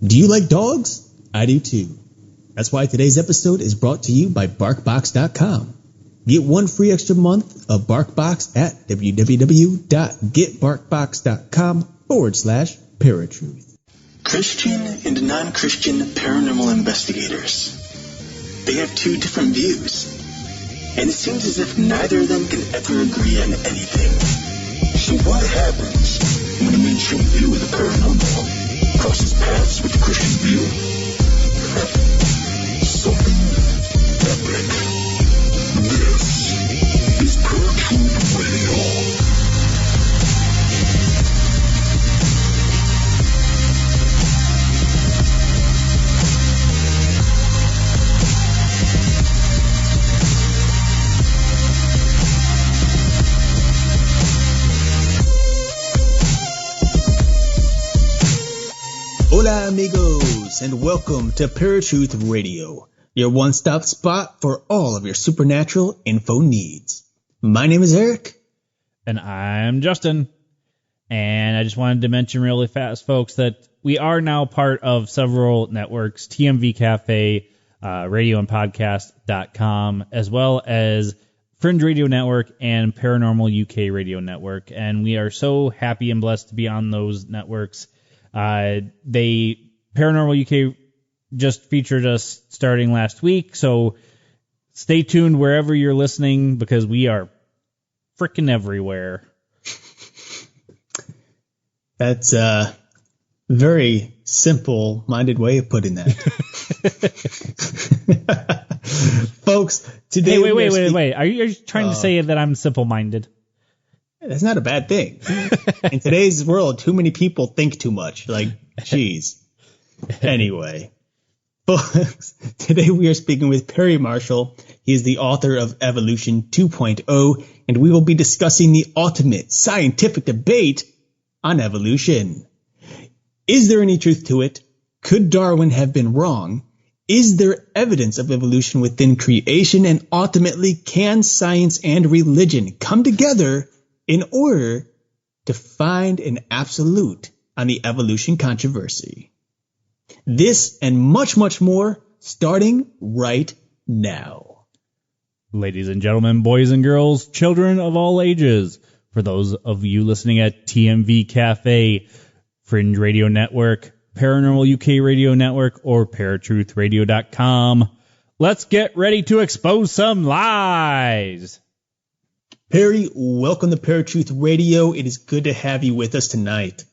Do you like dogs? I do too. That's why today's episode is brought to you by BarkBox.com. Get one free extra month of BarkBox at www.getbarkbox.com/paratruth. Christian and non-Christian paranormal investigators. They have two different views, and it seems as if neither of them can ever agree on anything. So what happens when a mainstream view of the paranormal crosses paths with the Christian view? Something epic. This is Paratruth Radio. Hola amigos, and welcome to Paratruth Radio, your one-stop spot for all of your supernatural info needs. My name is Eric. And I'm Justin. And I just wanted to mention really fast, folks, that we are now part of several networks, TMV Cafe, radioandpodcast.com, as well as Fringe Radio Network and Paranormal UK Radio Network. And we are so happy and blessed to be on those networks. Paranormal UK just featured us starting last week, so stay tuned wherever you're listening because we are freaking everywhere. That's a very simple-minded way of putting that. Folks, today... Hey, wait. Are you trying to say that I'm simple-minded? That's not a bad thing. In today's world, too many people think too much. Like, geez. Anyway, folks, today we are speaking with Perry Marshall. He is the author of Evolution 2.0, and we will be discussing the ultimate scientific debate on evolution. Is there any truth to it? Could Darwin have been wrong? Is there evidence of evolution within creation? And ultimately, can science and religion come together in order to find an absolute on the evolution controversy? This and much, much more starting right now. Ladies and gentlemen, boys and girls, children of all ages, for those of you listening at TMV Cafe, Fringe Radio Network, Paranormal UK Radio Network, or paratruthradio.com, let's get ready to expose some lies. Perry, welcome to Paratruth Radio. It is good to have you with us tonight.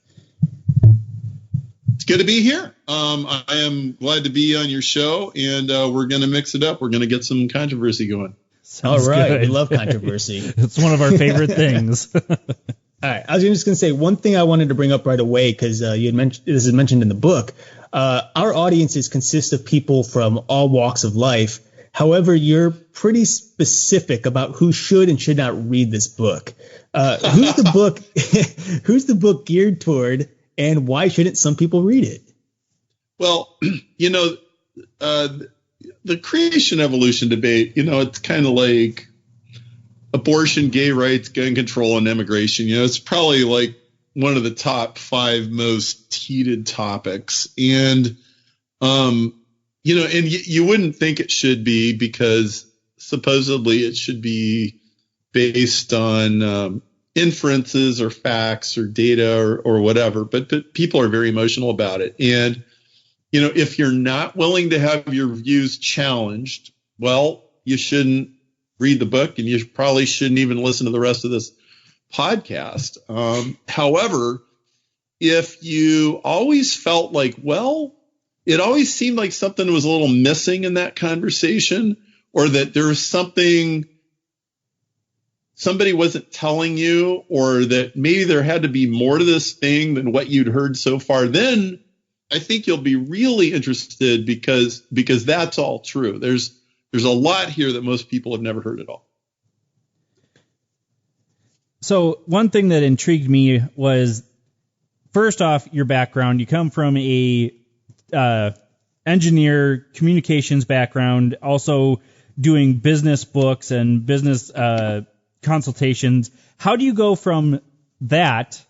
It's good to be here. I am glad to be on your show, and we're going to mix it up. We're going to get some controversy going. Sounds all right. Good. We love controversy. It's one of our favorite things. All right. I was just going to say one thing I wanted to bring up right away because you had mentioned this is mentioned in the book. Our audiences consist of people from all walks of life. However, you're pretty specific about who should and should not read this book. Who's the book geared toward, and why shouldn't some people read it? Well, the creation evolution debate, it's kind of like abortion, gay rights, gun control, and immigration. It's probably like one of the top 5 most heated topics. And, and you wouldn't think it should be because supposedly it should be based on inferences or facts or data or whatever. But people are very emotional about it. And, if you're not willing to have your views challenged, well, you shouldn't read the book and you probably shouldn't even listen to the rest of this podcast. However, if you always felt like, well, it always seemed like something was a little missing in that conversation, or that there was something somebody wasn't telling you, or that maybe there had to be more to this thing than what you'd heard so far, then I think you'll be really interested because that's all true. There's a lot here that most people have never heard at all. So one thing that intrigued me was, first off, your background. You come from a engineer, communications background, also doing business books and business consultations. How do you go from that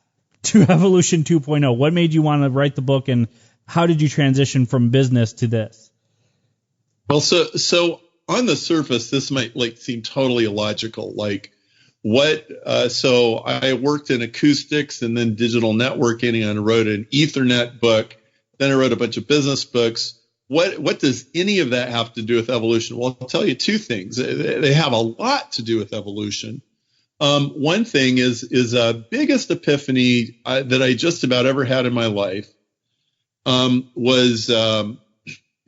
to Evolution 2.0? What made you want to write the book, and how did you transition from business to this? Well, so on the surface, this might seem totally illogical. So I worked in acoustics and then digital networking, and I wrote an Ethernet book. Then I wrote a bunch of business books. What does any of that have to do with evolution? Well, I'll tell you two things. They have a lot to do with evolution. One thing is biggest epiphany that I just about ever had in my life was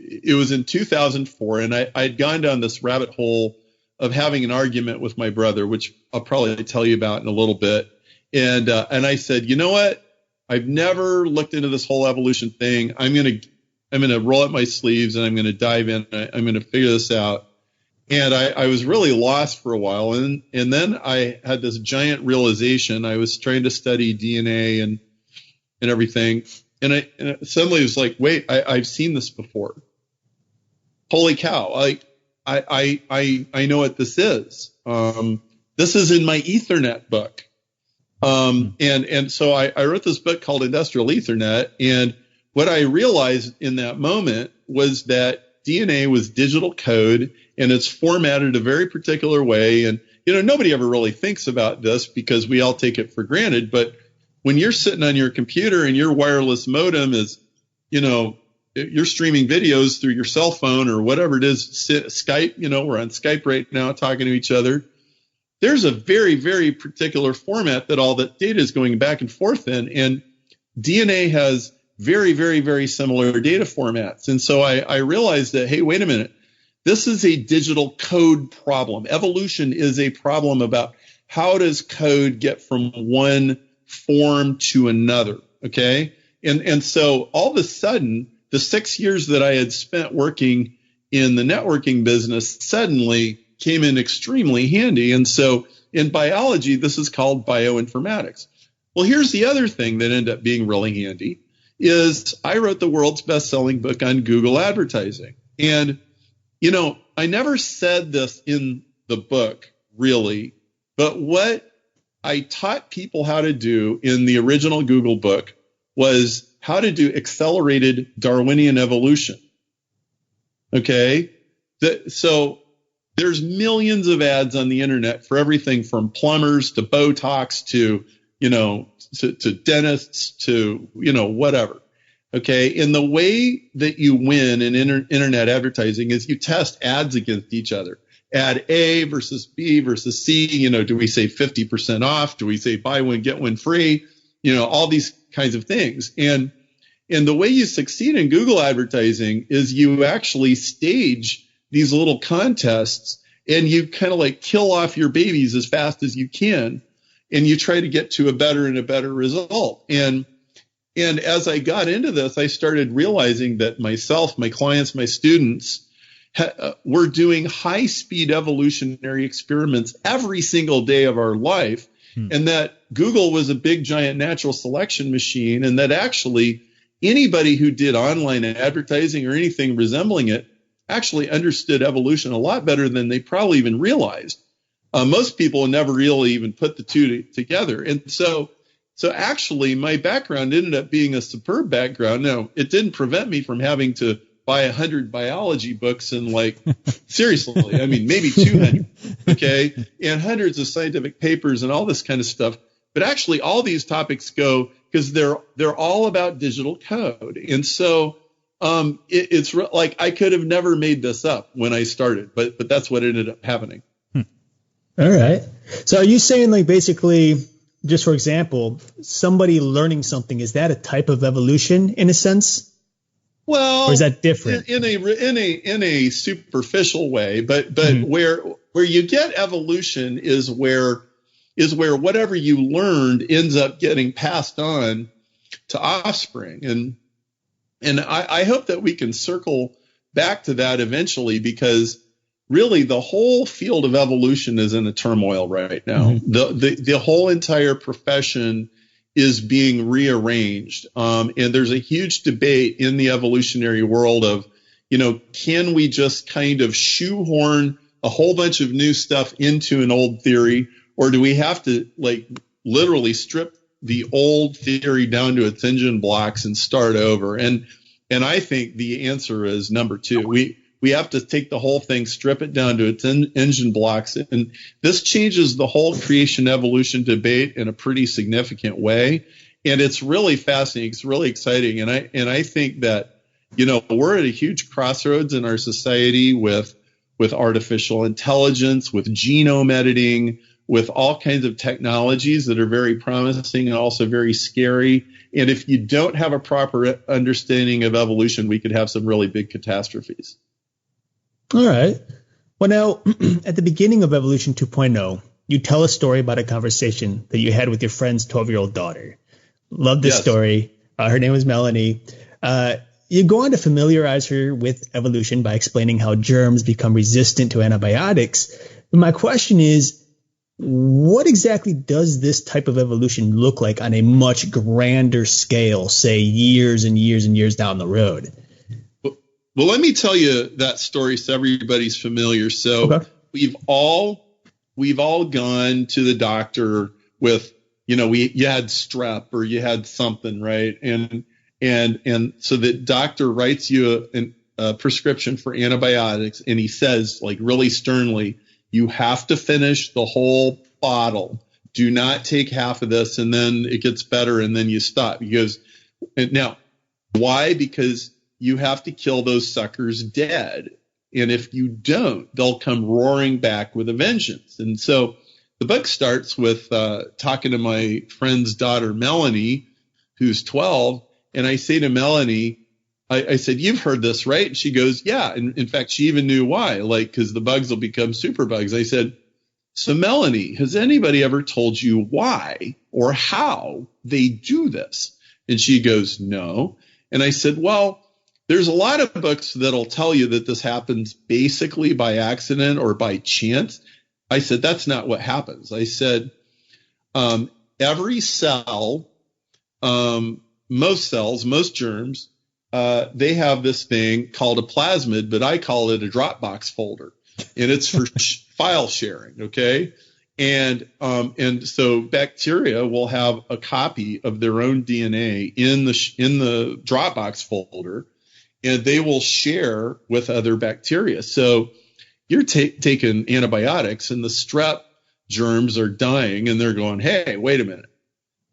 it was in 2004, and I'd gone down this rabbit hole of having an argument with my brother, which I'll probably tell you about in a little bit. And I said, you know what? I've never looked into this whole evolution thing. I'm gonna roll up my sleeves and I'm gonna dive in. I'm gonna figure this out. And I was really lost for a while, and then I had this giant realization. I was trying to study DNA and everything, and suddenly was like, wait, I've seen this before. Holy cow! I know what this is. This is in my Ethernet book. And so I wrote this book called Industrial Ethernet. And what I realized in that moment was that DNA was digital code, and it's formatted a very particular way. And, nobody ever really thinks about this because we all take it for granted. But when you're sitting on your computer and your wireless modem is, you're streaming videos through your cell phone or whatever it is, Skype, we're on Skype right now talking to each other. There's a very, very particular format that all that data is going back and forth in. And DNA has very, very, very similar data formats. And so I realized that, hey, wait a minute, this is a digital code problem. Evolution is a problem about how does code get from one form to another, okay? And so all of a sudden, the 6 years that I had spent working in the networking business suddenly came in extremely handy. And so in biology, this is called bioinformatics. Well, here's the other thing that ended up being really handy is I wrote the world's best-selling book on Google advertising. And, I never said this in the book, really, but what I taught people how to do in the original Google book was how to do accelerated Darwinian evolution. Okay? So there's millions of ads on the internet for everything from plumbers to Botox to, to dentists to, whatever. Okay. And the way that you win in internet advertising is you test ads against each other. Ad A versus B versus C. Do we say 50% off? Do we say buy one, get one free? All these kinds of things. And the way you succeed in Google advertising is you actually stage these little contests and you kind of kill off your babies as fast as you can. And you try to get to a better and a better result. And as I got into this, I started realizing that myself, my clients, my students were doing high-speed evolutionary experiments every single day of our life, and that Google was a big, giant natural selection machine, and that actually anybody who did online advertising or anything resembling it actually understood evolution a lot better than they probably even realized. Most people never really even put the two together. And so actually my background ended up being a superb background. Now, it didn't prevent me from having to buy 100 biology books and seriously, I mean, maybe 200, okay, and hundreds of scientific papers and all this kind of stuff. But actually all these topics go because they're all about digital code. And so it's like I could have never made this up when I started, but that's what ended up happening. All right. So are you saying basically, just for example, somebody learning something, is that a type of evolution in a sense? Well, or is that different? In a superficial way, but where you get evolution is where whatever you learned ends up getting passed on to offspring. And I hope that we can circle back to that eventually, because really the whole field of evolution is in a turmoil right now. Mm-hmm. The whole entire profession is being rearranged. And there's a huge debate in the evolutionary world of, can we just kind of shoehorn a whole bunch of new stuff into an old theory, or do we have to literally strip the old theory down to its engine blocks and start over? And And I think the answer is number two. We have to take the whole thing, strip it down to its engine blocks. And this changes the whole creation evolution debate in a pretty significant way. And it's really fascinating. It's really exciting. And I think that, we're at a huge crossroads in our society with artificial intelligence, with genome editing, with all kinds of technologies that are very promising and also very scary. And if you don't have a proper understanding of evolution, we could have some really big catastrophes. All right. Well, now, at the beginning of Evolution 2.0, you tell a story about a conversation that you had with your friend's 12-year-old daughter. Love this story. Her name was Melanie. You go on to familiarize her with evolution by explaining how germs become resistant to antibiotics. But my question is, what exactly does this type of evolution look like on a much grander scale, say years and years and years down the road? Well, let me tell you that story so everybody's familiar. So we've all gone to the doctor with, you had strep or you had something, right? And so the doctor writes you a prescription for antibiotics, and he says, like, really sternly, you have to finish the whole bottle. Do not take half of this and then it gets better and then you stop. He goes, now, why? Because you have to kill those suckers dead. And if you don't, they'll come roaring back with a vengeance. And so the book starts with talking to my friend's daughter, Melanie, who's 12. And I say to Melanie, I said, you've heard this, right? And she goes, yeah. And in fact, she even knew why, because the bugs will become super bugs. I said, so Melanie, has anybody ever told you why or how they do this? And she goes, no. And I said, well, there's a lot of books that'll tell you that this happens basically by accident or by chance. I said, that's not what happens. I said, every cell, most cells, most germs, they have this thing called a plasmid, but I call it a Dropbox folder, and it's for file sharing. Okay. And so bacteria will have a copy of their own DNA in the Dropbox folder, and they will share with other bacteria. So you're taking antibiotics and the strep germs are dying and they're going, hey, wait a minute.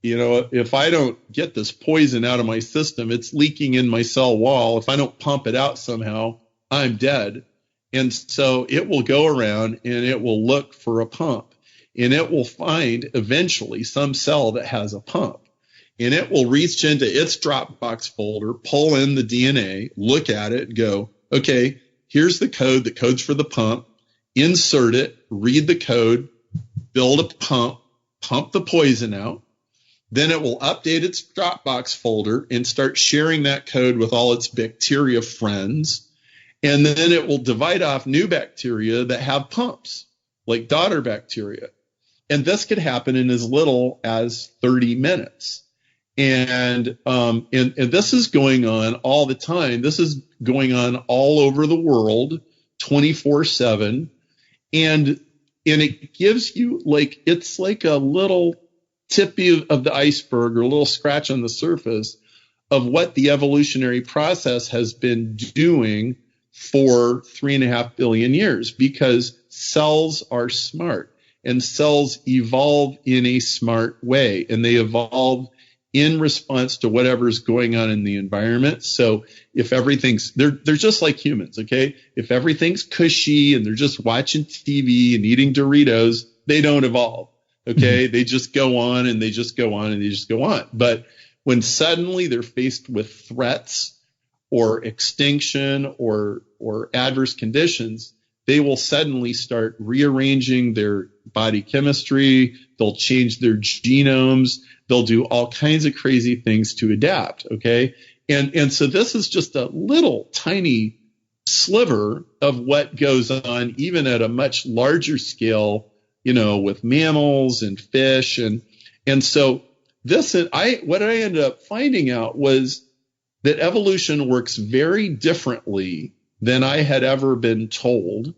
If I don't get this poison out of my system, it's leaking in my cell wall. If I don't pump it out somehow, I'm dead. And so it will go around and it will look for a pump, and it will find eventually some cell that has a pump, and it will reach into its Dropbox folder, pull in the DNA, look at it, go, okay, here's the code that codes for the pump, insert it, read the code, build a pump the poison out. Then it will update its Dropbox folder and start sharing that code with all its bacteria friends. And then it will divide off new bacteria that have pumps, like daughter bacteria. And this could happen in as little as 30 minutes. And this is going on all the time. This is going on all over the world, 24/7. And it gives you, it's like a little tip of the iceberg, or a little scratch on the surface of what the evolutionary process has been doing for 3.5 billion years, because cells are smart and cells evolve in a smart way, and they evolve in response to whatever's going on in the environment. So if everything's, they're just like humans, okay? If everything's cushy and they're just watching TV and eating Doritos, they don't evolve. Okay, they just go on and they just go on and they just go on. But when suddenly they're faced with threats or extinction or adverse conditions, they will suddenly start rearranging their body chemistry. They'll change their genomes. They'll do all kinds of crazy things to adapt. Okay, and so this is just a little tiny sliver of what goes on, even at a much larger scale, with mammals and fish. And so what I ended up finding out was that evolution works very differently than I had ever been told.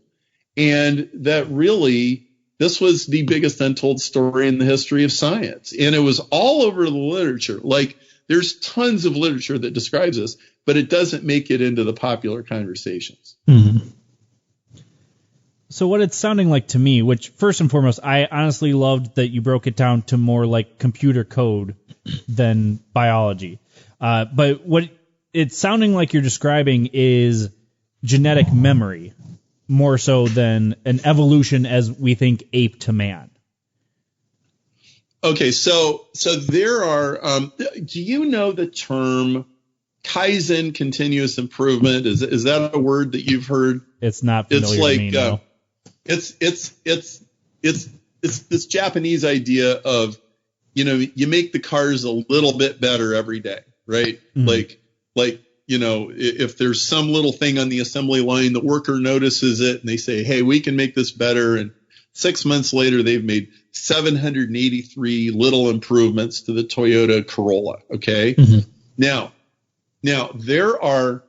And that really, this was the biggest untold story in the history of science. And it was all over the literature. Like, there's tons of literature that describes this, but it doesn't make it into the popular conversations. Mm-hmm. So what it's sounding like to me, which first and foremost, I honestly loved that you broke it down to more like computer code than biology. But what it's sounding like you're describing is genetic memory more so than an evolution as we think ape to man. Okay, so there are. Do you know the term Kaizen, continuous improvement? Is that a word that you've heard? It's not familiar It's like to me, no. it's this Japanese idea of, you make the cars a little bit better every day, right? Mhm. Like if there's some little thing on the assembly line, the worker notices it and they say, hey, we can make this better. And 6 months later, they've made 783 little improvements to the Toyota Corolla. Okay. Mhm. Now there are,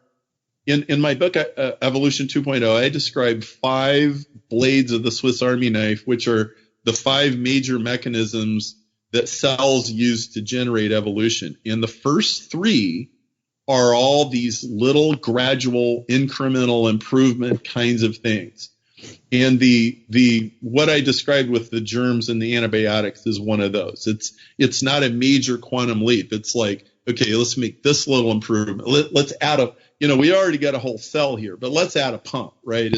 in my book, Evolution 2.0, I describe 5 blades of the Swiss Army knife, which are the 5 major mechanisms that cells use to generate evolution. And the first 3 are all these little gradual incremental improvement kinds of things. And the what I described with the germs and the antibiotics is one of those. It's not a major quantum leap. It's like, okay, let's make this little improvement. Let's add we already got a whole cell here, but let's add a pump, right?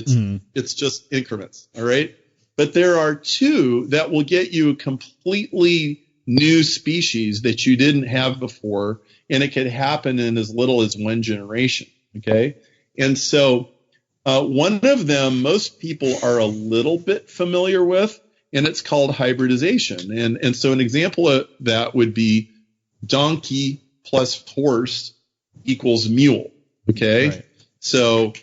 It's just increments, all right? But there are 2 that will get you a completely new species that you didn't have before, and it could happen in as little as 1 generation, okay? And so one of them most people are a little bit familiar with, and it's called hybridization. And so an example of that would be donkey plus horse equals mule, okay? Right. So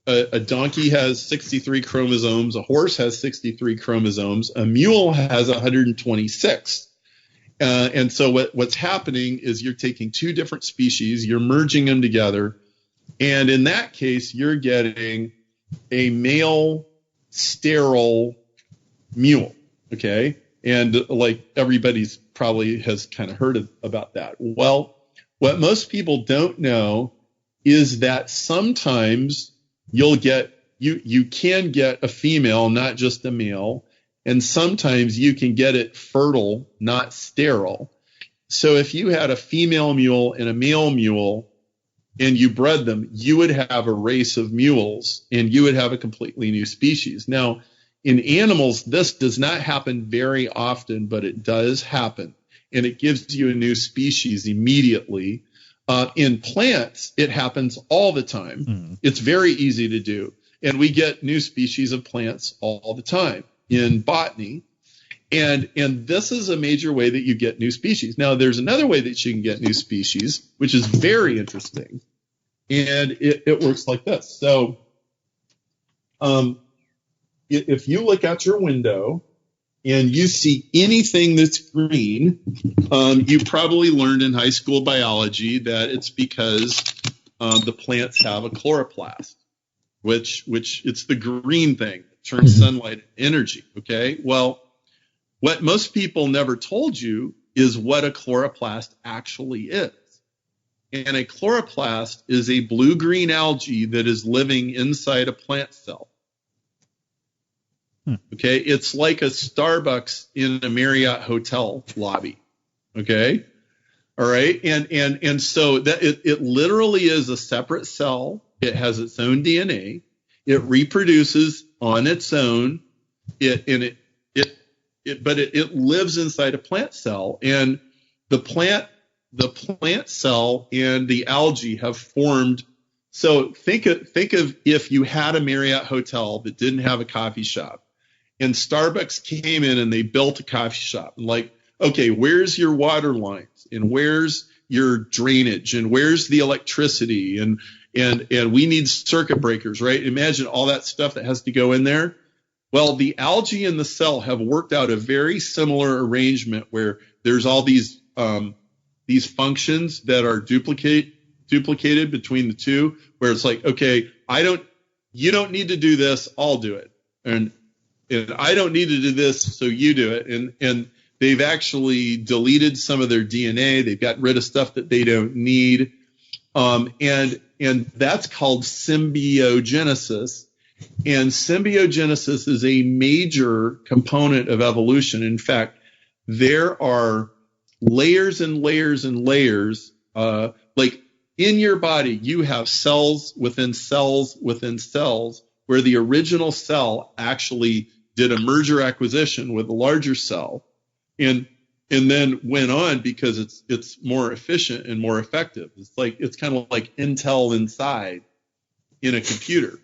a donkey has 63 chromosomes, a horse has 63 chromosomes, a mule has 126. And so what's happening is you're taking 2 different species, you're merging them together, and in that case, you're getting a male sterile mule, okay? And like everybody's probably has kind of heard about that. Well, what most people don't know is that sometimes you can get a female, not just a male, and sometimes you can get it fertile, not sterile. So if you had a female mule and a male mule and you bred them, you would have a race of mules and you would have a completely new species. Now, in animals, this does not happen very often, but it does happen. And it gives you a new species immediately. In plants, it happens all the time. Mm-hmm. It's very easy to do. And we get new species of plants all the time in botany. And this is a major way that you get new species. Now, there's another way that you can get new species, which is very interesting. And it works like this. So if you look out your window and you see anything that's green, you probably learned in high school biology that it's because the plants have a chloroplast, which it's the green thing that turns sunlight into energy. Okay, well, what most people never told you is what a chloroplast actually is. And a chloroplast is a blue-green algae that is living inside a plant cell. Okay, it's like a Starbucks in a Marriott hotel lobby. Okay, all right, and so that it literally is a separate cell. It has its own DNA. It reproduces on its own. It lives inside a plant cell, and the plant cell and the algae have formed. So think of if you had a Marriott hotel that didn't have a coffee shop. And Starbucks came in and they built a coffee shop. And like, okay, where's your water lines? And where's your drainage? And where's the electricity? And we need circuit breakers, right? Imagine all that stuff that has to go in there. Well, the algae in the cell have worked out a very similar arrangement where there's all these functions that are duplicated between the two, where it's like, okay, you don't need to do this, I'll do it. And I don't need to do this, so you do it. And they've actually deleted some of their DNA. They've got rid of stuff that they don't need. And that's called symbiogenesis. And symbiogenesis is a major component of evolution. In fact, there are layers and layers and layers. Like in your body, you have cells within cells within cells, where the original cell actually did a merger acquisition with a larger cell, and then went on because it's more efficient and more effective. It's kind of like Intel inside in a computer.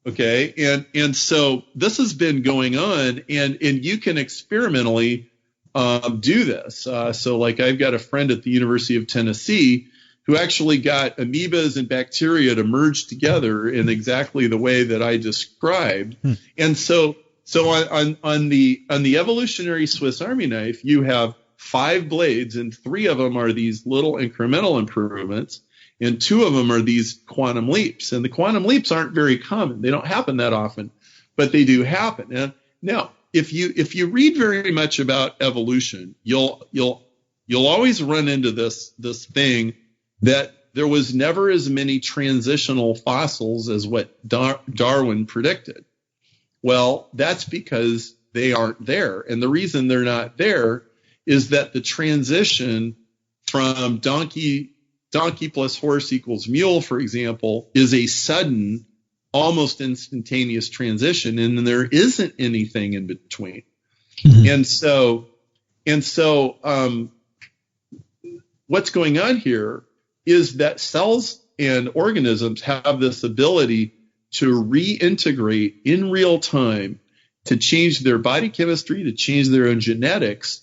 Okay. And so this has been going on, and you can experimentally do this. So like I've got a friend at the University of Tennessee who actually got amoebas and bacteria to merge together in exactly the way that I described. And so on the evolutionary Swiss Army knife, you have 5 blades, and 3 of them are these little incremental improvements, and 2 of them are these quantum leaps. And the quantum leaps aren't very common; they don't happen that often, but they do happen. And now, if you read very much about evolution, you'll always run into this thing that there was never as many transitional fossils as what Darwin predicted. Well, that's because they aren't there, and the reason they're not there is that the transition from donkey plus horse equals mule, for example, is a sudden, almost instantaneous transition, and there isn't anything in between. And so what's going on here is that cells and organisms have this ability to reintegrate in real time, to change their body chemistry, to change their own genetics.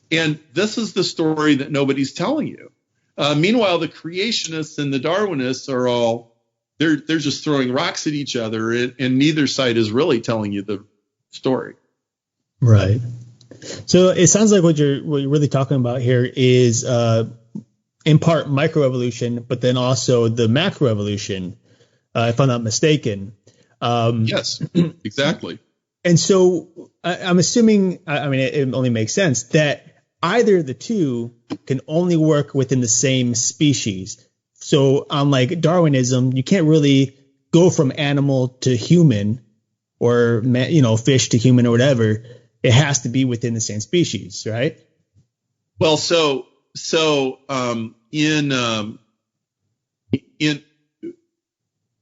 And this is the story that nobody's telling you. Meanwhile, the creationists and the Darwinists are all, they're just throwing rocks at each other, and neither side is really telling you the story. Right. So it sounds like what you're really talking about here is in part microevolution, but then also the macroevolution, if I'm not mistaken. Yes, exactly. And so I'm assuming, I mean, it only makes sense that either of the two can only work within the same species. So unlike Darwinism, you can't really go from animal to human, or fish to human or whatever. It has to be within the same species, right? Well, so in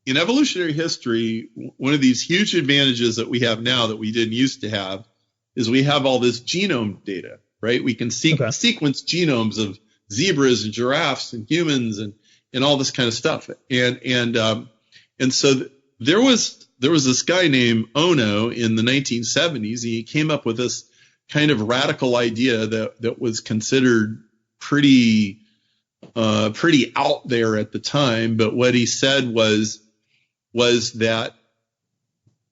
evolutionary history, one of these huge advantages that we have now that we didn't used to have is we have all this genome data, right? We can sequence genomes of zebras and giraffes and humans and all this kind of stuff. And so there was this guy named Ono in the 1970s. He came up with this kind of radical idea that was considered pretty out there at the time. But what he said was that,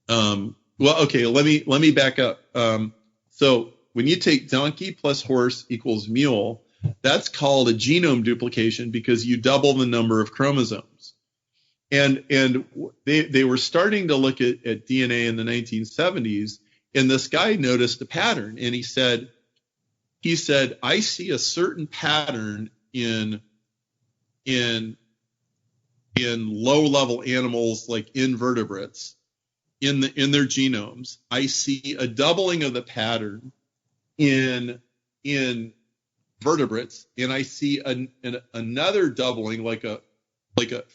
let me back up. So when you take donkey plus horse equals mule, that's called a genome duplication because you double the number of chromosomes. And they were starting to look at DNA in the 1970s, and this guy noticed a pattern, and he said, I see a certain pattern in low-level animals like invertebrates in their genomes. I see a doubling of the pattern in vertebrates, and I see another doubling like a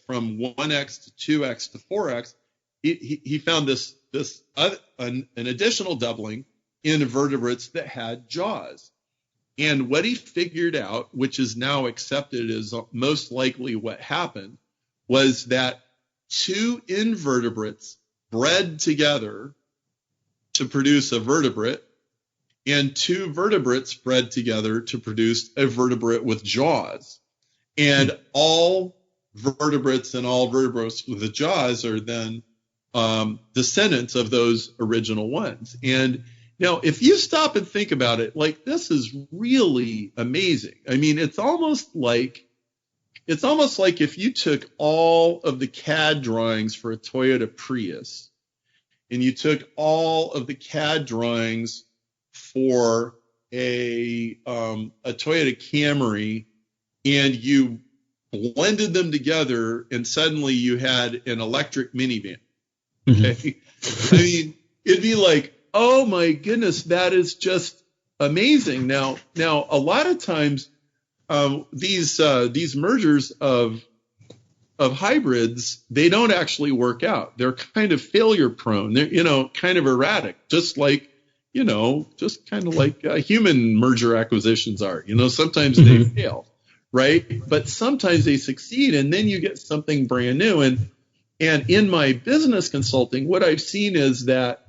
from 1x to 2x to 4x. He found an additional doubling in vertebrates that had jaws. And what he figured out, which is now accepted as most likely what happened, was that 2 invertebrates bred together to produce a vertebrate, and 2 vertebrates bred together to produce a vertebrate with jaws. And all vertebrates and all vertebrates with the jaws are then descendants of those original ones. And now, if you stop and think about it, like, this is really amazing. I mean, it's almost like if you took all of the CAD drawings for a Toyota Prius, and you took all of the CAD drawings for a Toyota Camry, and you blended them together, and suddenly you had an electric minivan. Okay. I mean, it'd be like, oh my goodness, that is just amazing. Now, a lot of times, these mergers of hybrids, they don't actually work out. They're kind of failure prone. They're, kind of erratic, just like, human merger acquisitions are. Sometimes they fail, right? But sometimes they succeed, and then you get something brand new. And in my business consulting, what I've seen is that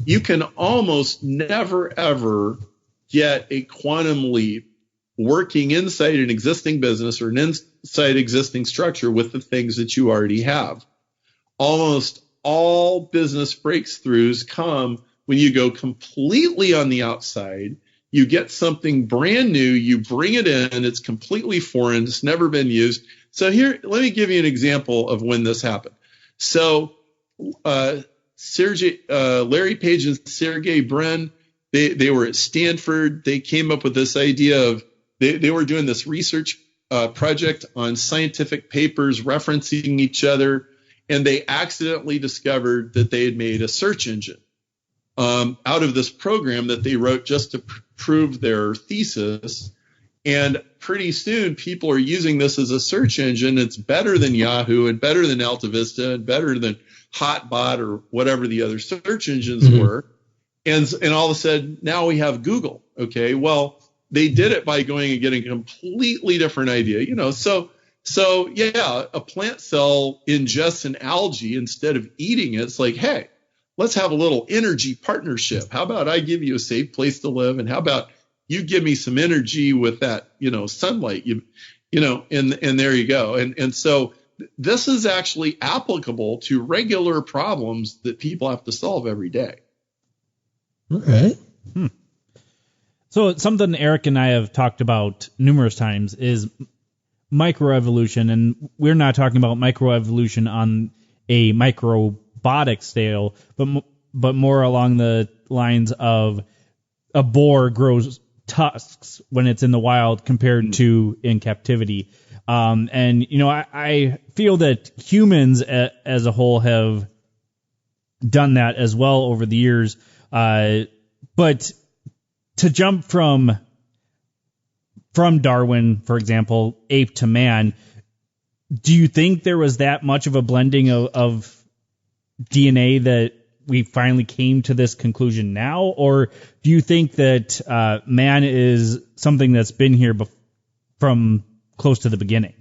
you can almost never, ever get a quantum leap working inside an existing business or an inside existing structure with the things that you already have. Almost all business breakthroughs come when you go completely on the outside. You get something brand new, you bring it in, it's completely foreign, it's never been used. So here, let me give you an example of when this happened. So Larry Page and Sergey Brin, they were at Stanford. They came up with this idea of, they were doing this research project on scientific papers referencing each other, and they accidentally discovered that they had made a search engine out of this program that they wrote just to prove their thesis. And pretty soon, people are using this as a search engine. It's better than Yahoo and better than AltaVista and better than Hotbot or whatever the other search engines were. And all of a sudden, now we have Google. Okay, well, they did it by going and getting a completely different idea. So yeah, a plant cell ingests an algae instead of eating it. It's like, hey, let's have a little energy partnership. How about I give you a safe place to live, and how about you give me some energy with that, sunlight, and there you go. And so this is actually applicable to regular problems that people have to solve every day. All right. So something Eric and I have talked about numerous times is microevolution, and we're not talking about microevolution on a microbiota scale, but more along the lines of a boar grows tusks when it's in the wild compared to in captivity. I feel that humans as a whole have done that as well over the years. But to jump from Darwin, for example, ape to man, do you think there was that much of a blending of DNA that we finally came to this conclusion now? Or do you think that man is something that's been here from close to the beginning?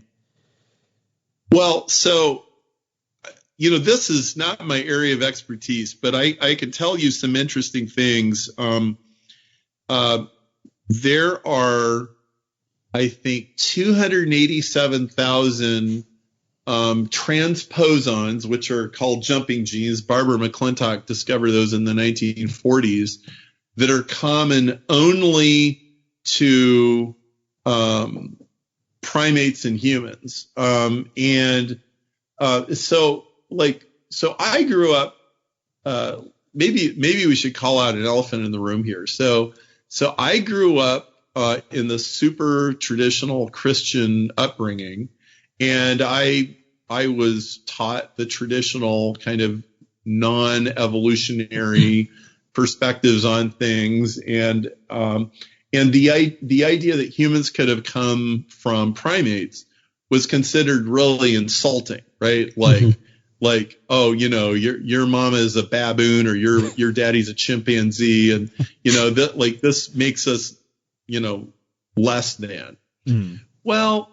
Well, so, this is not my area of expertise, but I can tell you some interesting things. There are, I think, 287,000 transposons, which are called jumping genes. Barbara McClintock discovered those in the 1940s, that are common only to primates and humans. So I grew up, maybe we should call out an elephant in the room here. So I grew up in the super traditional Christian upbringing, and I was taught the traditional kind of non-evolutionary perspectives on things, and the idea that humans could have come from primates was considered really insulting, right? Like, oh, your mama is a baboon, or your daddy's a chimpanzee, and this makes us, less than. Well,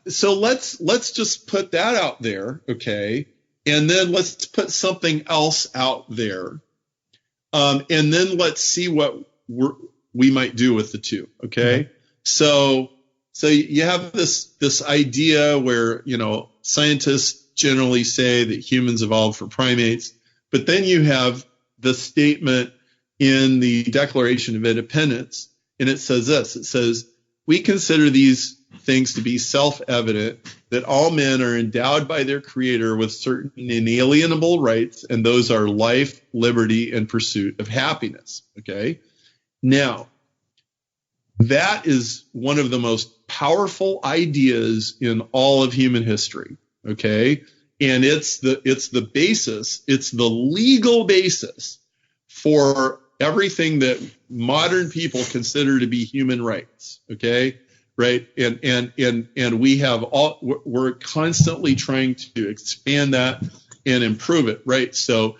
so let's just put that out there, okay? And then let's put something else out there, and then let's see what we might do with the two, okay? So you have this idea where, scientists generally say that humans evolved from primates, but then you have the statement in the Declaration of Independence, and it says this. It says, we consider these things to be self-evident, that all men are endowed by their Creator with certain inalienable rights, and those are life, liberty, and pursuit of happiness. Okay? Now, that is one of the most most powerful ideas in all of human history. Okay. And it's the basis, it's the legal basis for everything that modern people consider to be human rights. Okay. Right. And we're constantly trying to expand that and improve it. Right. So,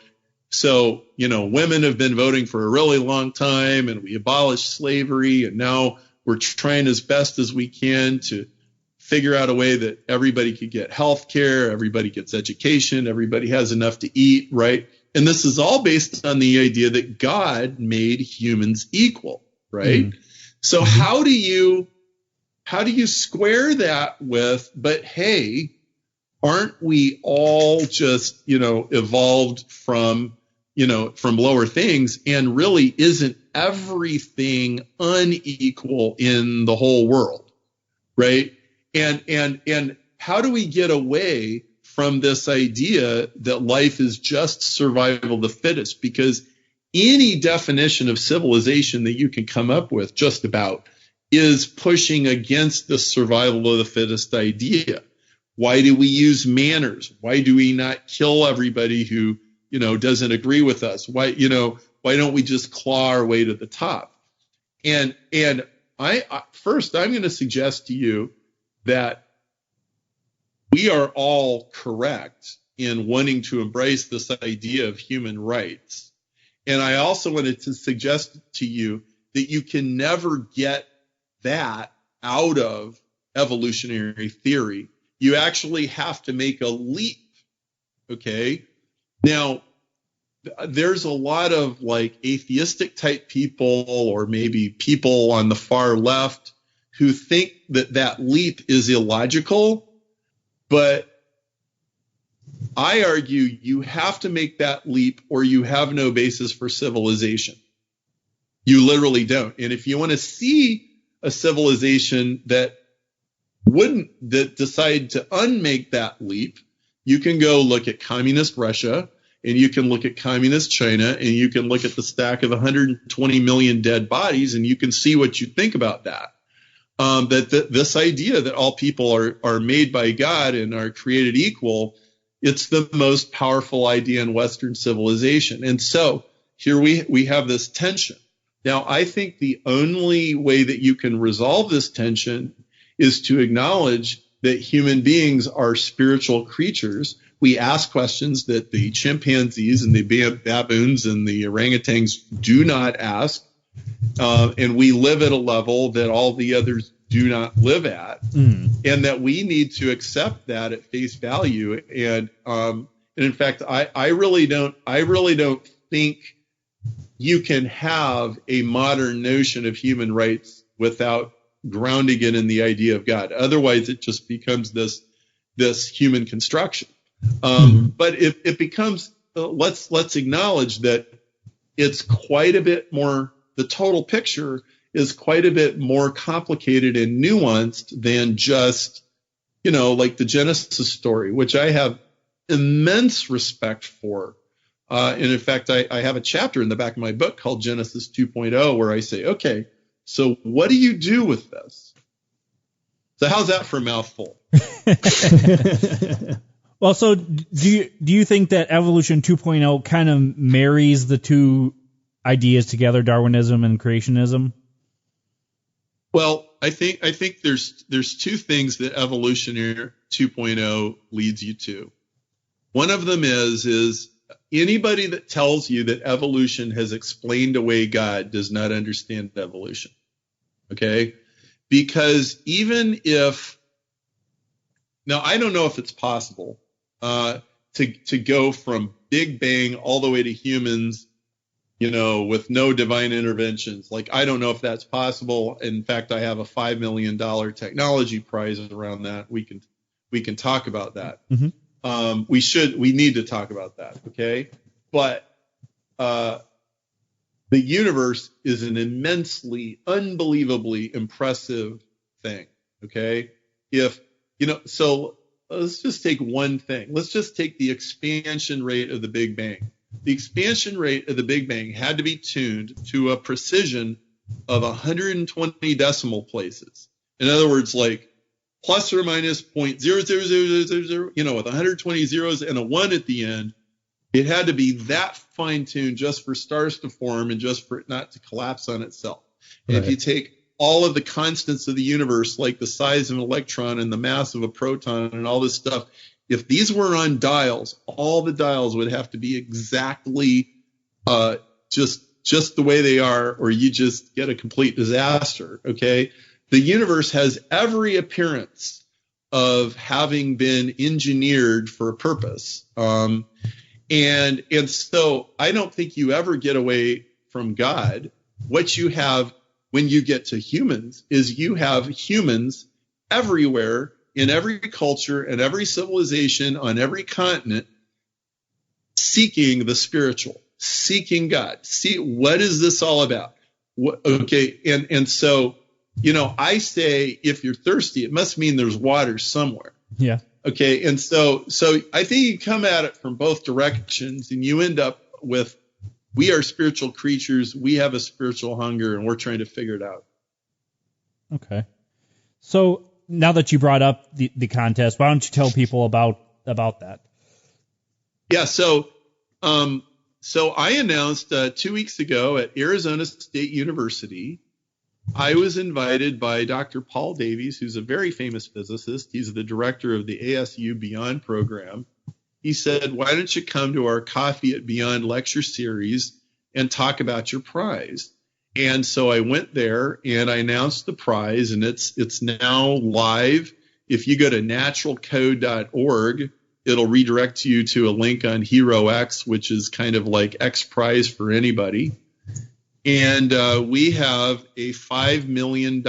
women have been voting for a really long time, and we abolished slavery, and now we're trying as best as we can to figure out a way that everybody could get health care, everybody gets education, everybody has enough to eat, right? And this is all based on the idea that God made humans equal, right? So how do you square that with, but hey, aren't we all just, evolved from lower things, and really isn't everything unequal in the whole world, right? And how do we get away from this idea that life is just survival of the fittest? Because any definition of civilization that you can come up with, just about, is pushing against the survival of the fittest idea. Why do we use manners? Why do we not kill everybody who, doesn't agree with us? Why don't we just claw our way to the top? And I'm going to suggest to you that we are all correct in wanting to embrace this idea of human rights. And I also wanted to suggest to you that you can never get that out of evolutionary theory. You actually have to make a leap. Okay. Now, there's a lot of atheistic type people, or maybe people on the far left, who think that leap is illogical. But I argue you have to make that leap, or you have no basis for civilization. You literally don't. And if you want to see a civilization that decide to unmake that leap, you can go look at communist Russia, and you can look at communist China, and you can look at the stack of 120 million dead bodies, and you can see what you think about that. This idea that all people are made by God and are created equal, it's the most powerful idea in Western civilization. And so here we have this tension. Now, I think the only way that you can resolve this tension is to acknowledge that human beings are spiritual creatures. We ask questions that the chimpanzees and the baboons and the orangutans do not ask. And we live at a level that all the others do not live at. And that we need to accept that at face value. And in fact, I really don't think you can have a modern notion of human rights without grounding it in the idea of God. Otherwise, it just becomes this human construction. But it becomes, let's acknowledge that it's quite a bit more, the total picture is quite a bit more complicated and nuanced than just, like the Genesis story, which I have immense respect for. And in fact, I have a chapter in the back of my book called Genesis 2.0, where I say, okay, so what do you do with this? So how's that for a mouthful? Well, so do you think that Evolution 2.0 kind of marries the two ideas together, Darwinism and creationism? Well, I think there's two things that Evolutionary 2.0 leads you to. One of them is anybody that tells you that evolution has explained away God does not understand evolution. Okay? Because even if, now I don't know if it's possible to go from Big Bang all the way to humans, with no divine interventions. I don't know if that's possible. In fact, I have a $5 million technology prize around that. We can talk about that. Mm-hmm. We need to talk about that. Okay. But, the universe is an immensely, unbelievably impressive thing. Okay. So let's just take one thing. Let's just take the expansion rate of the Big Bang. The expansion rate of the Big Bang had to be tuned to a precision of 120 decimal places. In other words, like plus or minus 0.00000, you know, with 120 zeros and a 1 at the end. It had to be that fine-tuned just for stars to form and just for it not to collapse on itself. And if you take all of the constants of the universe, like the size of an electron and the mass of a proton and all this stuff, if these were on dials, all the dials would have to be exactly just the way they are, or you just get a complete disaster, okay? The universe has every appearance of having been engineered for a purpose. And so I don't think you ever get away from God. What you have when you get to humans is you have humans everywhere in every culture and every civilization on every continent seeking the spiritual, seeking God. See, what is this all about? Okay, and so, you know, I say if you're thirsty, it must mean there's water somewhere. Yeah. Okay, and so I think you come at it from both directions, and you end up with, we are spiritual creatures, we have a spiritual hunger, and we're trying to figure it out. Okay. So now that you brought up the contest, why don't you tell people about that? Yeah, so I announced 2 weeks ago at Arizona State University, I was invited by Dr. Paul Davies, who's a very famous physicist. He's the director of the ASU Beyond program. He said, why don't you come to our Coffee at Beyond lecture series and talk about your prize? And so I went there and I announced the prize, and it's now live. If you go to naturalcode.org, it'll redirect you to a link on HeroX, which is kind of like X Prize for anybody. And we have a $5 million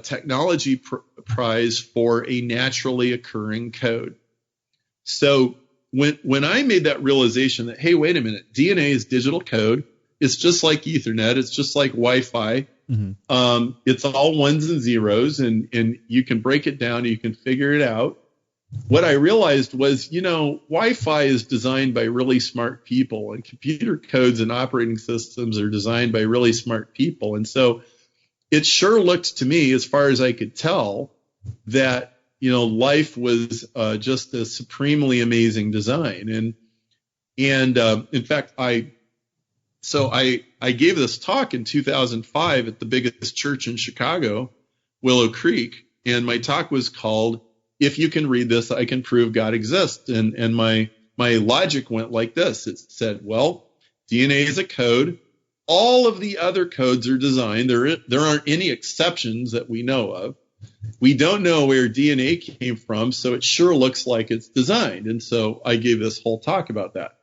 technology prize for a naturally occurring code. So when I made that realization that, hey, wait a minute, DNA is digital code. It's just like Ethernet. It's just like Wi-Fi. Mm-hmm. It's all ones and zeros, and you can break it down and you can figure it out. What I realized was, you know, Wi-Fi is designed by really smart people, and computer codes and operating systems are designed by really smart people. And so it sure looked to me, as far as I could tell, that, you know, life was just a supremely amazing design. And in fact, I gave this talk in 2005 at the biggest church in Chicago, Willow Creek, and my talk was called, if you can read this, I can prove God exists. And my logic went like this. It said, well, DNA is a code. All of the other codes are designed. There aren't any exceptions that we know of. We don't know where DNA came from, so it sure looks like it's designed. And so I gave this whole talk about that.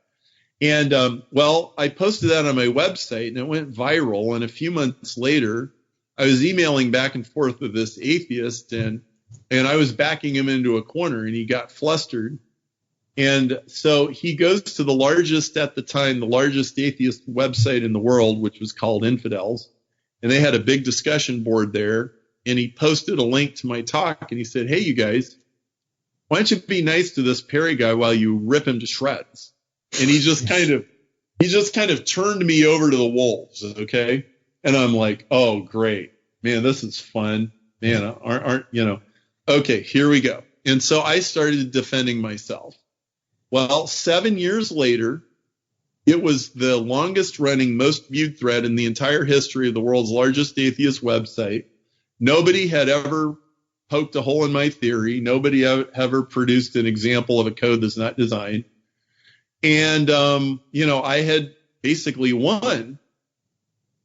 And, well, I posted that on my website, and it went viral. And a few months later, I was emailing back and forth with this atheist, and I was backing him into a corner, and he got flustered. And so he goes to the largest atheist website in the world, which was called Infidels. And they had a big discussion board there. And he posted a link to my talk, and he said, hey, you guys, why don't you be nice to this Perry guy while you rip him to shreds? And he just kind of turned me over to the wolves, okay? And I'm like, oh, great. Man, this is fun. Man, aren't you know? Okay, here we go. And so I started defending myself. Well, 7 years later, it was the longest running, most viewed thread in the entire history of the world's largest atheist website. Nobody had ever poked a hole in my theory. Nobody ever produced an example of a code that's not designed. And, you know, I had basically won.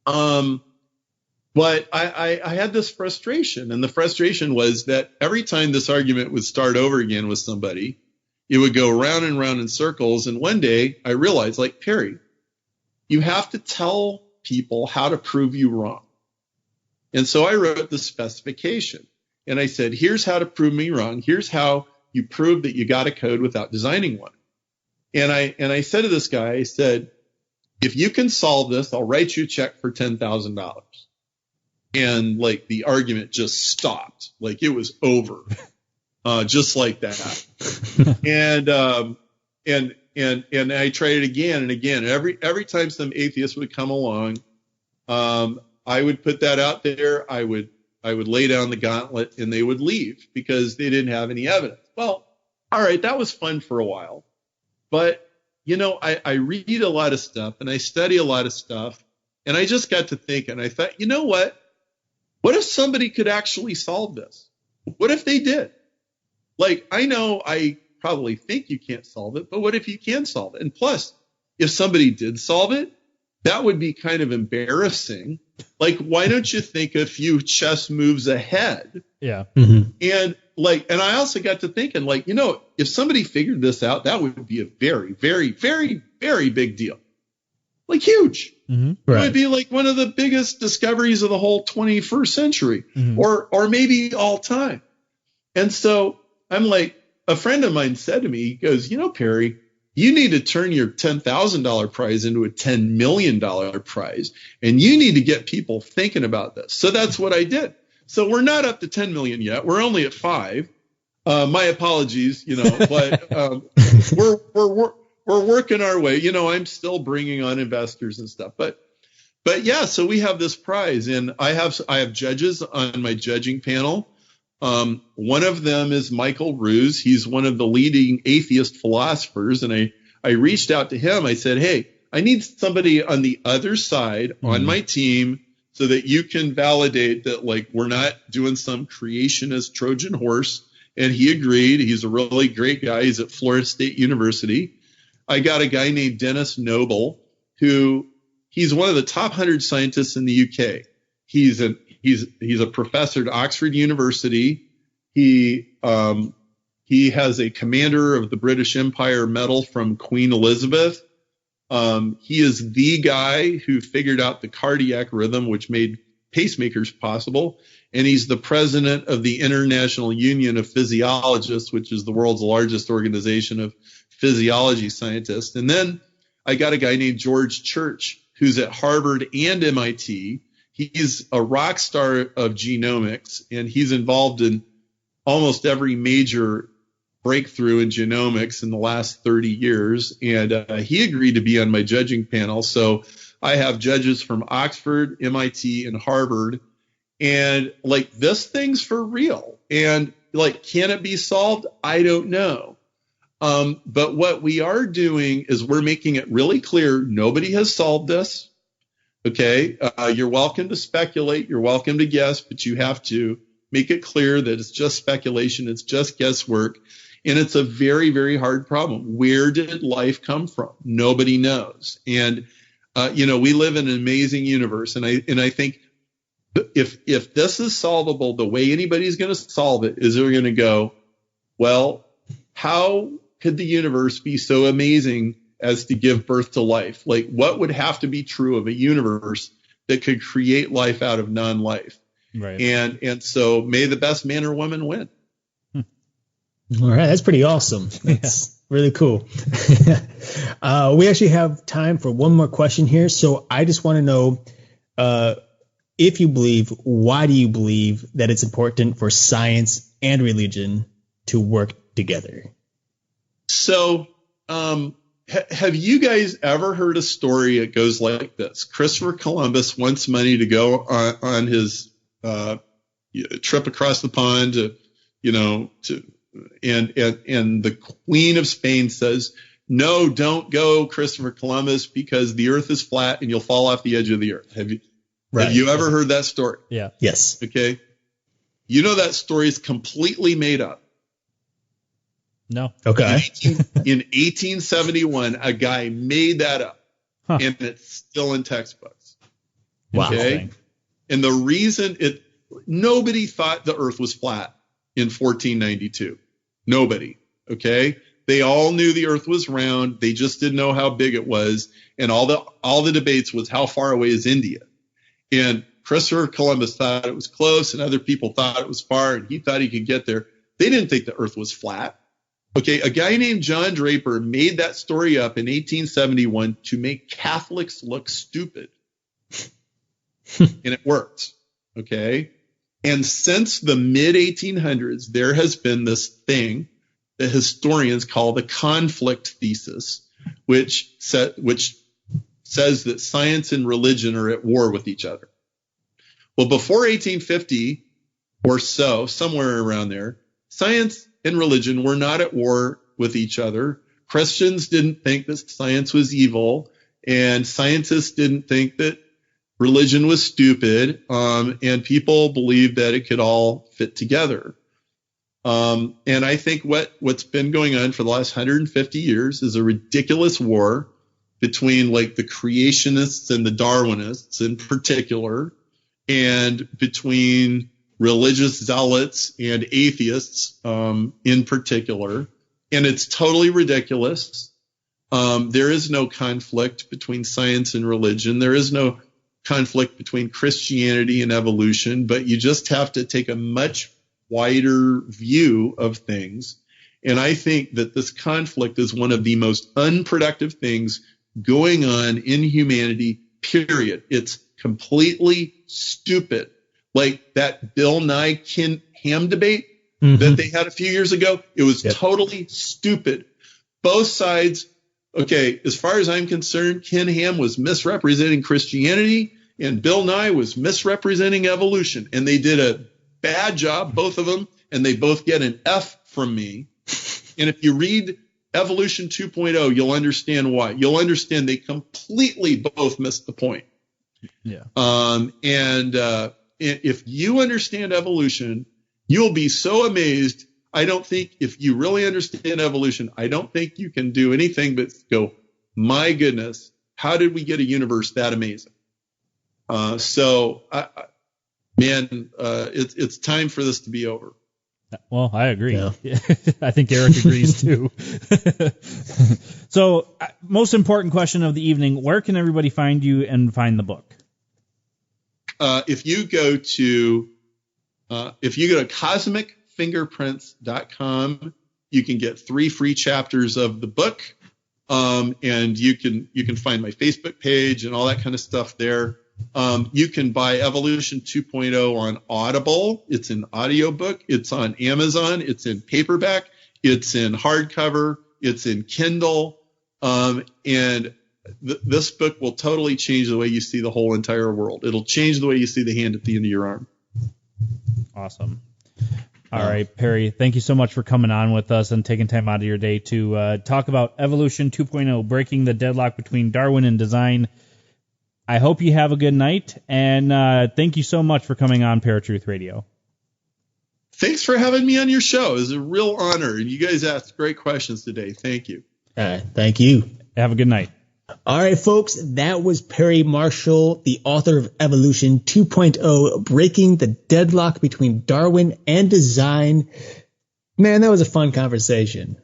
But I had this frustration, and the frustration was that every time this argument would start over again with somebody, it would go round and round in circles. And one day I realized, like, Perry, you have to tell people how to prove you wrong. And so I wrote the specification, and I said, here's how to prove me wrong. Here's how you prove that you got a code without designing one. And I said to this guy, I said, if you can solve this, I'll write you a check for $10,000. And like the argument just stopped, like it was over, just like that. And I tried it again and again. Every time some atheist would come along, I would put that out there. I would I would lay down the gauntlet and they would leave because they didn't have any evidence. Well, all right, that was fun for a while. But, I read a lot of stuff and I study a lot of stuff. And I just got to think, and I thought, you know what? What if somebody could actually solve this? What if they did? Like, I know I probably think you can't solve it, but what if you can solve it? And plus, if somebody did solve it, that would be kind of embarrassing. Like, why don't you think a few chess moves ahead? Yeah. Mm-hmm. And I also got to thinking, if somebody figured this out, that would be a very, very, very, very big deal. Like, huge. Mm-hmm. Right. It would be like one of the biggest discoveries of the whole 21st century, Mm-hmm. or maybe all time. And so I'm like, a friend of mine said to me, he goes, Perry, you need to turn your $10,000 prize into a $10 million prize, and you need to get people thinking about this. So that's what I did. So we're not up to 10 million yet. We're only at 5. My apologies, but we're working our way. I'm still bringing on investors and stuff, but yeah. So we have this prize, and I have judges on my judging panel. One of them is Michael Ruse. He's one of the leading atheist philosophers, and I reached out to him. I said, hey, I need somebody on the other side on my team so that you can validate that, like, we're not doing some creationist Trojan horse. And he agreed. He's a really great guy. He's at Florida State University. I got a guy named Dennis Noble, he's one of the top 100 scientists in the UK. He's a professor at Oxford University. He has a Commander of the British Empire medal from Queen Elizabeth. He is the guy who figured out the cardiac rhythm, which made pacemakers possible. And he's the president of the International Union of Physiologists, which is the world's largest organization of physiology scientists. And then I got a guy named George Church, who's at Harvard and MIT. He's a rock star of genomics, and he's involved in almost every major breakthrough in genomics in the last 30 years. And he agreed to be on my judging panel. So I have judges from Oxford, MIT, and Harvard. And like, this thing's for real. And like, can it be solved? I don't know. But what we are doing is we're making it really clear nobody has solved this. Okay. You're welcome to speculate. You're welcome to guess, but you have to make it clear that it's just speculation. It's just guesswork. And it's a very, very hard problem. Where did life come from? Nobody knows. And, we live in an amazing universe. And I think if this is solvable, the way anybody's going to solve it is they're going to go, well, how could the universe be so amazing as to give birth to life? Like, what would have to be true of a universe that could create life out of non-life? Right. And so may the best man or woman win. All right. That's pretty awesome. That's really cool. We actually have time for one more question here. So I just want to know, if you believe, why do you believe that it's important for science and religion to work together? So, have you guys ever heard a story that goes like this? Christopher Columbus wants money to go on his trip across the pond and the Queen of Spain says, no, don't go, Christopher Columbus, because the earth is flat and you'll fall off the edge of the earth. Have you ever heard that story? Yeah. Yes. Okay. You know that story is completely made up. No. Okay. In 1871, a guy made that up, and it's still in textbooks. Wow. Okay. And the reason nobody thought the earth was flat in 1492. Nobody. Okay. They all knew the earth was round. They just didn't know how big it was. And all the debates was how far away is India? And Christopher Columbus thought it was close, and other people thought it was far, and he thought he could get there. They didn't think the earth was flat. Okay. A guy named John Draper made that story up in 1871 to make Catholics look stupid. And it worked. Okay. And since the mid 1800s, there has been this thing that historians call the conflict thesis, which says that science and religion are at war with each other. Well, before 1850, or so, somewhere around there. Science and religion were not at war with each other. Christians didn't think that science was evil, and scientists didn't think that religion was stupid, and people believed that it could all fit together. And I think what's been going on for the last 150 years is a ridiculous war between like the creationists and the Darwinists in particular, and between religious zealots and atheists in particular. And it's totally ridiculous. There is no conflict between science and religion. There is no conflict between Christianity and evolution, but you just have to take a much wider view of things. And I think that this conflict is one of the most unproductive things going on in humanity, period. It's completely stupid. Like that Bill Nye Ken Ham debate that they had a few years ago, it was totally stupid. Both sides, okay, as far as I'm concerned, Ken Ham was misrepresenting Christianity and Bill Nye was misrepresenting evolution. And they did a bad job, both of them, and they both get an F from me. And if you read Evolution 2.0, you'll understand why. You'll understand they completely both missed the point. Yeah. If you understand evolution, you'll be so amazed. I don't think if you really understand evolution, I don't think you can do anything but go, my goodness, how did we get a universe that amazing? It's time for this to be over. Well, I agree. Yeah. I think Eric agrees too. So, most important question of the evening, where can everybody find you and find the book? If you go to cosmicfingerprints.com, you can get 3 free chapters of the book. And you can find my Facebook page and all that kind of stuff there. You can buy Evolution 2.0 on Audible. It's an audiobook. It's on Amazon. It's in paperback. It's in hardcover. It's in Kindle. This book will totally change the way you see the whole entire world. It'll change the way you see the hand at the end of your arm. Awesome. All right, Perry, thank you so much for coming on with us and taking time out of your day to talk about Evolution 2.0, breaking the deadlock between Darwin and design. I hope you have a good night, and thank you so much for coming on Paratruth Radio. Thanks for having me on your show. It was a real honor, and you guys asked great questions today. Thank you. Thank you. Have a good night. All right, folks, that was Perry Marshall, the author of Evolution 2.0, breaking the deadlock between Darwin and design. Man, that was a fun conversation.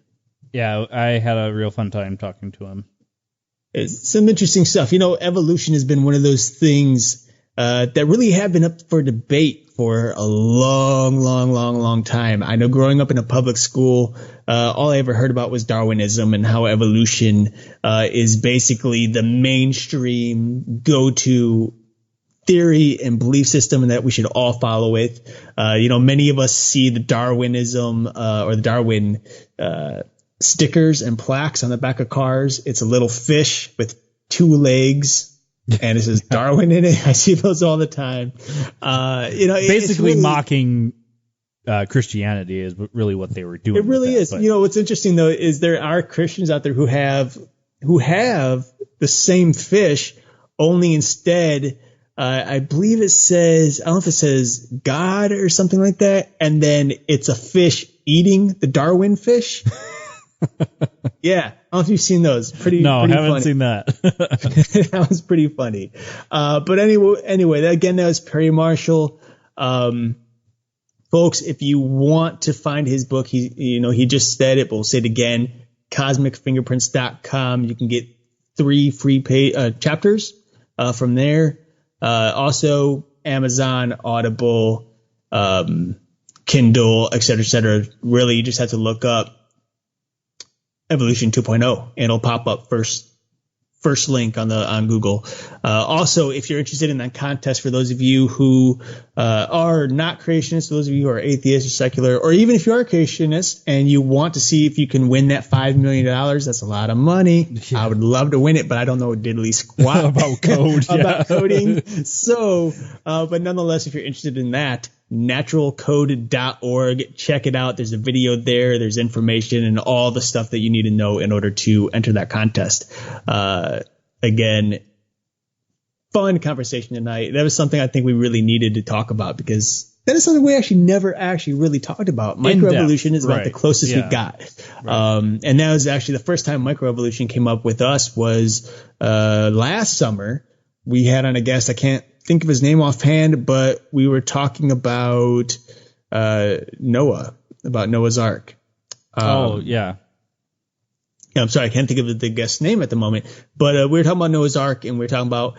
Yeah, I had a real fun time talking to him. It's some interesting stuff. You know, evolution has been one of those things that really have been up for debate for a long time. I know growing up in a public school, all I ever heard about was Darwinism and how evolution is basically the mainstream go-to theory and belief system, and that we should all follow it. Many of us see the Darwinism or the Darwin stickers and plaques on the back of cars. It's a little fish with 2 legs. And it says Darwin in it. I see those all the time. Basically it's really mocking Christianity is really what they were doing. It really is. But What's interesting though is there are Christians out there who have the same fish, only instead, I believe it says, I don't know if it says God or something like that, and then it's a fish eating the Darwin fish. Yeah, I don't know if you've seen those. No, pretty I haven't funny. seen that. That was pretty funny. But anyway, that was Perry Marshall. Folks, if you want to find his book, he just said it, but we'll say it again, cosmicfingerprints.com. You can get 3 free chapters from there. Also Amazon, Audible, Kindle, et cetera. Really, you just have to look up Evolution 2.0 and it'll pop up first link on Google. Also, if you're interested in that contest, for those of you who are not creationists, those of you who are atheists or secular, or even if you are a creationist and you want to see if you can win that $5 million, that's a lot of money. Yeah. I would love to win it, but I don't know diddly squat about code, about coding. So, but nonetheless, if you're interested in that, naturalcode.org. Check it out. There's a video there. There's information and all the stuff that you need to know in order to enter that contest. Again, fun conversation tonight. That was something I think we really needed to talk about because that is something we actually never actually really talked about. Microevolution is about the closest we got. Right. And that was actually the first time microevolution came up with us was last summer. We had on a guest, I can't think of his name offhand, but we were talking about Noah, about Noah's Ark. Yeah, I'm sorry, I can't think of the guest's name at the moment, but we were talking about Noah's Ark, and we were talking about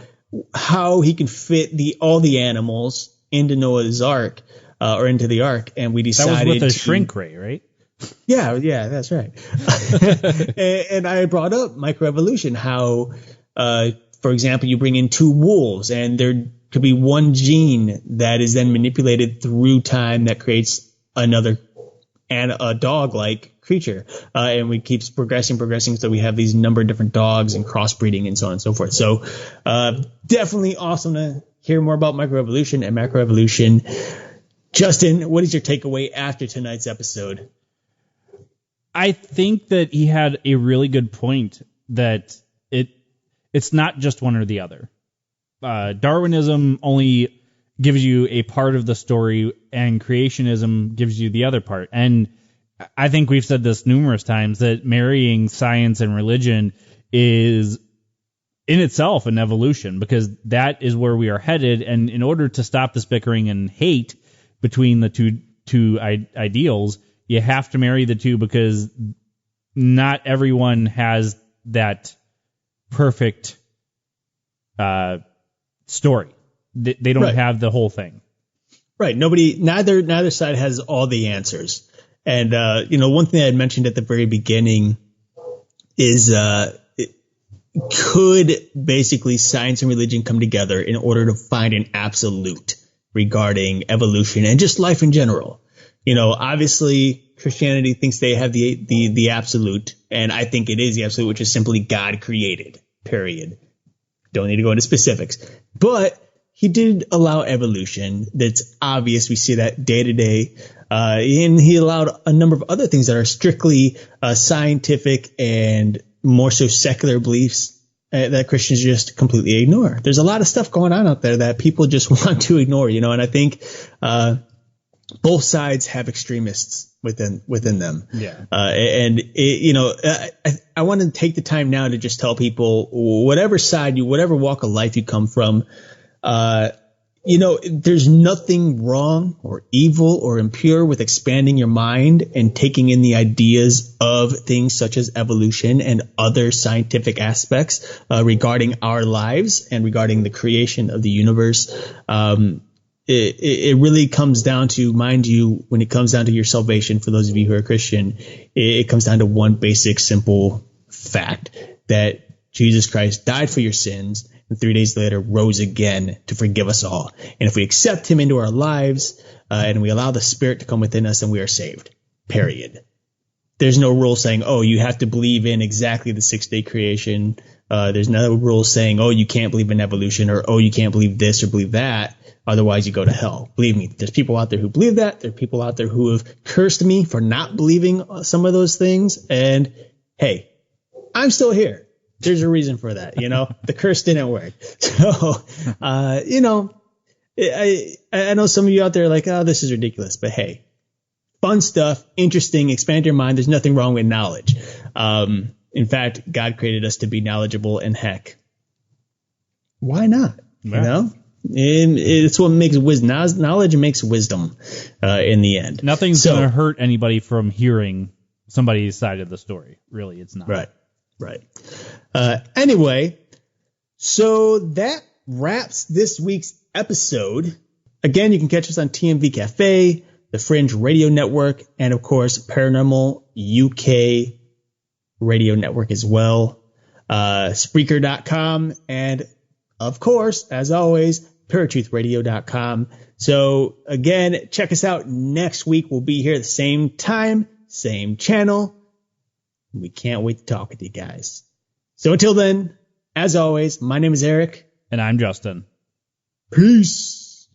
how he can fit all the animals into Noah's Ark, or into the Ark, and we decided that was with a shrink ray, right? Yeah, that's right. and I brought up microevolution, how, for example, you bring in two wolves, and there could be one gene that is then manipulated through time that creates another a dog-like creature, and we keeps progressing, so we have these number of different dogs and crossbreeding and so on and so forth. So definitely awesome to hear more about microevolution and macroevolution. Justin, what is your takeaway after tonight's episode? I think that he had a really good point that it's not just one or the other. Darwinism only gives you a part of the story, and creationism gives you the other part. And I think we've said this numerous times that marrying science and religion is in itself an evolution, because that is where we are headed. And in order to stop this bickering and hate between the two ideals, you have to marry the two, because not everyone has that perfect story. They don't have the whole thing. Right. Neither side has all the answers. And, one thing I had mentioned at the very beginning is, could basically science and religion come together in order to find an absolute regarding evolution and just life in general? Obviously Christianity thinks they have the absolute, and I think it is the absolute, which is simply God created, period. Don't need to go into specifics, but he did allow evolution. That's obvious. We see that day to day. And he allowed a number of other things that are strictly scientific and more so secular beliefs that Christians just completely ignore. There's a lot of stuff going on out there that people just want to ignore, and I think both sides have extremists within them. Yeah. I want to take the time now to just tell people, whatever side whatever walk of life you come from, there's nothing wrong or evil or impure with expanding your mind and taking in the ideas of things such as evolution and other scientific aspects regarding our lives and regarding the creation of the universe. It really comes down to, mind you, when it comes down to your salvation, for those of you who are Christian, it comes down to one basic, simple fact, that Jesus Christ died for your sins and 3 days later rose again to forgive us all. And if we accept him into our lives and we allow the Spirit to come within us, then we are saved, period. There's no rule saying, you have to believe in exactly the 6-day creation. There's no rule saying, you can't believe in evolution, or, you can't believe this or believe that. Otherwise, you go to hell. Believe me, there's people out there who believe that. There are people out there who have cursed me for not believing some of those things. And hey, I'm still here. There's a reason for that. The curse didn't work. So, I know some of you out there are like, this is ridiculous. But hey, fun stuff, interesting, expand your mind. There's nothing wrong with knowledge. In fact, God created us to be knowledgeable, and heck, why not? Yeah. And it's what makes wisdom. Knowledge makes wisdom in the end. Nothing's going to hurt anybody from hearing somebody's side of the story. Really, it's not. Right. Anyway, so that wraps this week's episode. Again, you can catch us on TMV Cafe, the Fringe Radio Network, and of course, Paranormal UK Radio Network as well. Spreaker.com, and of course, as always, paratruthradio.com. So again, check us out next week. We'll be here at the same time, same channel. We can't wait to talk with you guys. So until then, as always, my name is Eric. And I'm Justin. Peace.